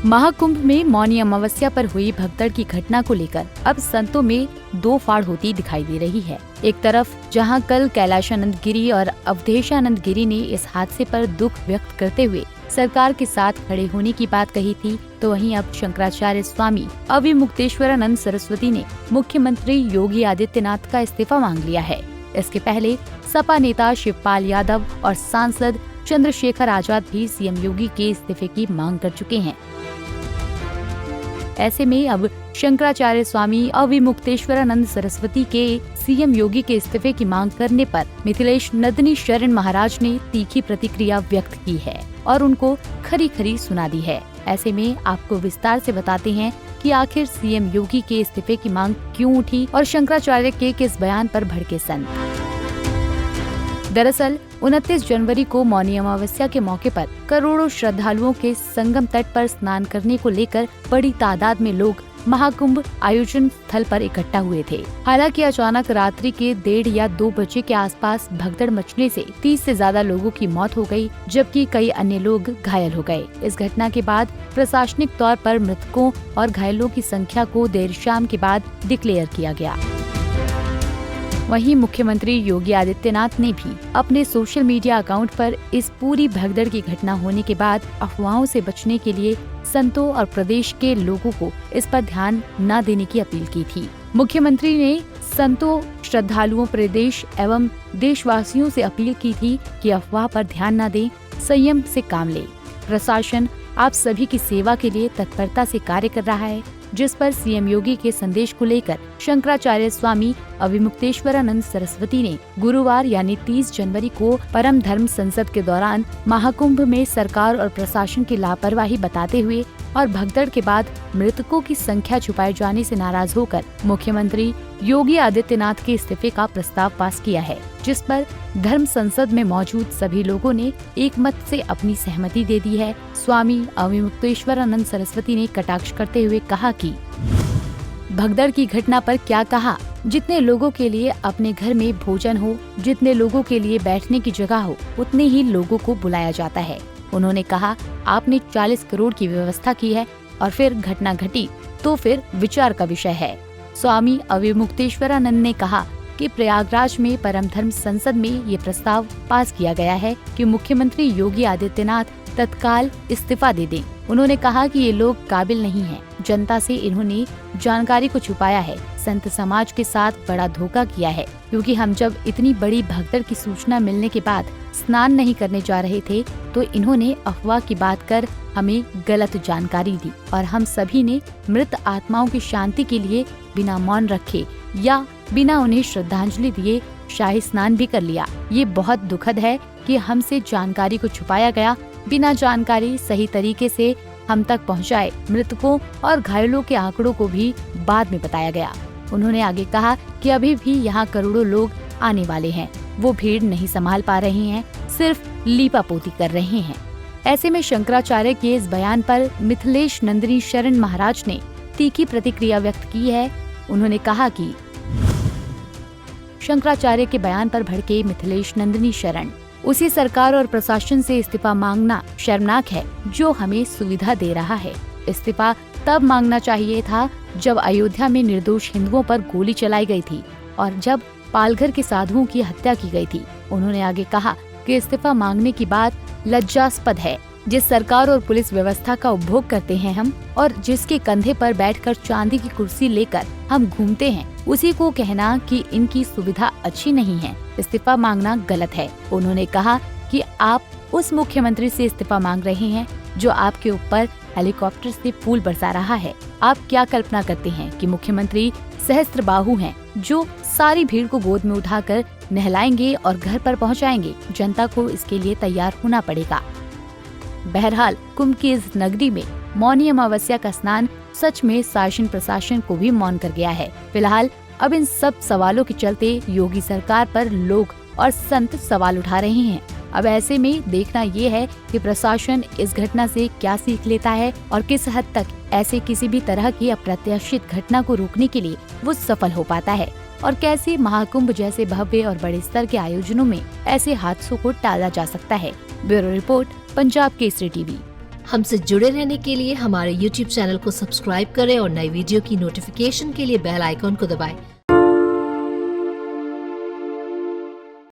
महाकुंभ में मौनी अमावस्या पर हुई भगदड़ की घटना को लेकर अब संतों में दो फाड़ होती दिखाई दे रही है। एक तरफ जहां कल कैलाशानंद गिरी और अवधेशानंद गिरी ने इस हादसे पर दुख व्यक्त करते हुए सरकार के साथ खड़े होने की बात कही थी, तो वहीं अब शंकराचार्य स्वामी अविमुक्तेश्वरानंद सरस्वती ने मुख्यमंत्री योगी आदित्यनाथ का इस्तीफा मांग लिया है। इसके पहले सपा नेता शिवपाल यादव और सांसद चंद्रशेखर आजाद भी सीएम योगी के इस्तीफे की मांग कर चुके हैं। ऐसे में अब शंकराचार्य स्वामी अविमुक्तेश्वरानंद सरस्वती के सीएम योगी के इस्तीफे की मांग करने पर मिथिलेश नंदनी शरण महाराज ने तीखी प्रतिक्रिया व्यक्त की है और उनको खरी खरी सुना दी है। ऐसे में आपको विस्तार से बताते हैं कि आखिर सीएम योगी के इस्तीफे की मांग क्यों उठी और शंकराचार्य के किस बयान पर भड़के संत। दरअसल 29 जनवरी को मौनी अमावस्या के मौके पर करोड़ों श्रद्धालुओं के संगम तट पर स्नान करने को लेकर बड़ी तादाद में लोग महाकुंभ आयोजन स्थल पर इकट्ठा हुए थे। हालांकि अचानक रात्रि के 1:30 या 2 बजे के आसपास भगदड़ मचने से 30 से ज्यादा लोगों की मौत हो गई, जबकि कई अन्य लोग घायल हो गए। इस घटना के बाद प्रशासनिक तौर पर मृतकों और घायलों की संख्या को देर शाम के बाद डिक्लेयर किया गया। वहीं मुख्यमंत्री योगी आदित्यनाथ ने भी अपने सोशल मीडिया अकाउंट पर इस पूरी भगदड़ की घटना होने के बाद अफवाहों से बचने के लिए संतों और प्रदेश के लोगों को इस पर ध्यान न देने की अपील की थी। मुख्यमंत्री ने संतों, श्रद्धालुओं, प्रदेश एवं देशवासियों से अपील की थी कि अफवाह पर ध्यान न दें, संयम से काम लें। प्रशासन आप सभी की सेवा के लिए तत्परता से कार्य कर रहा है, जिस पर सीएम योगी के संदेश को लेकर शंकराचार्य स्वामी अविमुक्तेश्वरानंद सरस्वती ने गुरुवार यानी 30 जनवरी को परम धर्म संसद के दौरान महाकुंभ में सरकार और प्रशासन की लापरवाही बताते हुए और भगदड़ के बाद मृतकों की संख्या छुपाए जाने से नाराज होकर मुख्यमंत्री योगी आदित्यनाथ के इस्तीफे का प्रस्ताव पास किया है, जिस पर धर्म संसद में मौजूद सभी लोगों ने एक मत से अपनी सहमति दे दी है। स्वामी अविमुक्तेश्वरानंद सरस्वती ने कटाक्ष करते हुए कहा कि भगदड़ की घटना पर क्या कहा, जितने लोगों के लिए अपने घर में भोजन हो, जितने लोगों के लिए बैठने की जगह हो, उतने ही लोगों को बुलाया जाता है। उन्होंने कहा, आपने 40 करोड़ की व्यवस्था की है और फिर घटना घटी तो फिर विचार का विषय है। स्वामी अविमुक्तेश्वरानंद ने कहा कि प्रयागराज में परम धर्म संसद में ये प्रस्ताव पास किया गया है कि मुख्यमंत्री योगी आदित्यनाथ तत्काल इस्तीफा दे दें। उन्होंने कहा कि ये लोग काबिल नहीं हैं। जनता से इन्होंने जानकारी को छुपाया है, संत समाज के साथ बड़ा धोखा किया है, क्योंकि हम जब इतनी बड़ी भगदड़ की सूचना मिलने के बाद स्नान नहीं करने जा रहे थे तो इन्होंने अफवाह की बात कर हमें गलत जानकारी दी और हम सभी ने मृत आत्माओं की शांति के लिए बिना मौन रखे या बिना उन्हें श्रद्धांजलि दिए शाही स्नान भी कर लिया। ये बहुत दुखद है कि हमसे जानकारी को छुपाया गया, बिना जानकारी सही तरीके से हम तक पहुंचाए मृतकों और घायलों के आंकड़ों को भी बाद में बताया गया। उन्होंने आगे कहा कि अभी भी यहाँ करोड़ों लोग आने वाले हैं, वो भीड़ नहीं संभाल पा रहे हैं, सिर्फ लीपापोती कर रहे हैं। ऐसे में शंकराचार्य के इस बयान पर मिथिलेश नंदनी शरण महाराज ने तीखी प्रतिक्रिया व्यक्त की है। उन्होंने कहा कि शंकराचार्य के बयान पर भड़के मिथिलेश नंदनी शरण, उसी सरकार और प्रशासन से इस्तीफा मांगना शर्मनाक है जो हमें सुविधा दे रहा है। इस्तीफा तब मांगना चाहिए था जब अयोध्या में निर्दोष हिंदुओं पर गोली चलाई गई थी और जब पालघर के साधुओं की हत्या की गई थी। उन्होंने आगे कहा कि इस्तीफा मांगने की बात लज्जास्पद है। जिस सरकार और पुलिस व्यवस्था का उपभोग करते हैं हम और जिसके कंधे पर बैठकर चांदी की कुर्सी लेकर हम घूमते हैं, उसी को कहना कि इनकी सुविधा अच्छी नहीं है, इस्तीफा मांगना गलत है। उन्होंने कहा कि आप उस मुख्यमंत्री से इस्तीफा मांग रहे हैं जो आपके ऊपर हेलीकॉप्टर से फूल बरसा रहा है। आप क्या कल्पना करते हैं कि मुख्यमंत्री सहस्त्रबाहु हैं जो सारी भीड़ को गोद में उठाकर नहलाएंगे और घर पर पहुंचाएंगे? जनता को इसके लिए तैयार होना पड़ेगा। बहरहाल कुंभ की इस नगरी में मौनी अमावस्या का स्नान सच में शासन प्रशासन को भी मौन कर गया है। फिलहाल अब इन सब सवालों के चलते योगी सरकार पर लोग और संत सवाल उठा रहे हैं। अब ऐसे में देखना ये है कि प्रशासन इस घटना से क्या सीख लेता है और किस हद तक ऐसे किसी भी तरह की अप्रत्याशित घटना को रोकने के लिए वो सफल हो पाता है और कैसे महाकुंभ जैसे भव्य और बड़े स्तर के आयोजनों में ऐसे हादसों को टाला जा सकता है। Bureau report, Punjab Kesari TV. हमसे जुड़े रहने के लिए हमारे YouTube चैनल को सब्सक्राइब करें और नई वीडियो की नोटिफिकेशन के लिए बेल आइकॉन को दबाएं।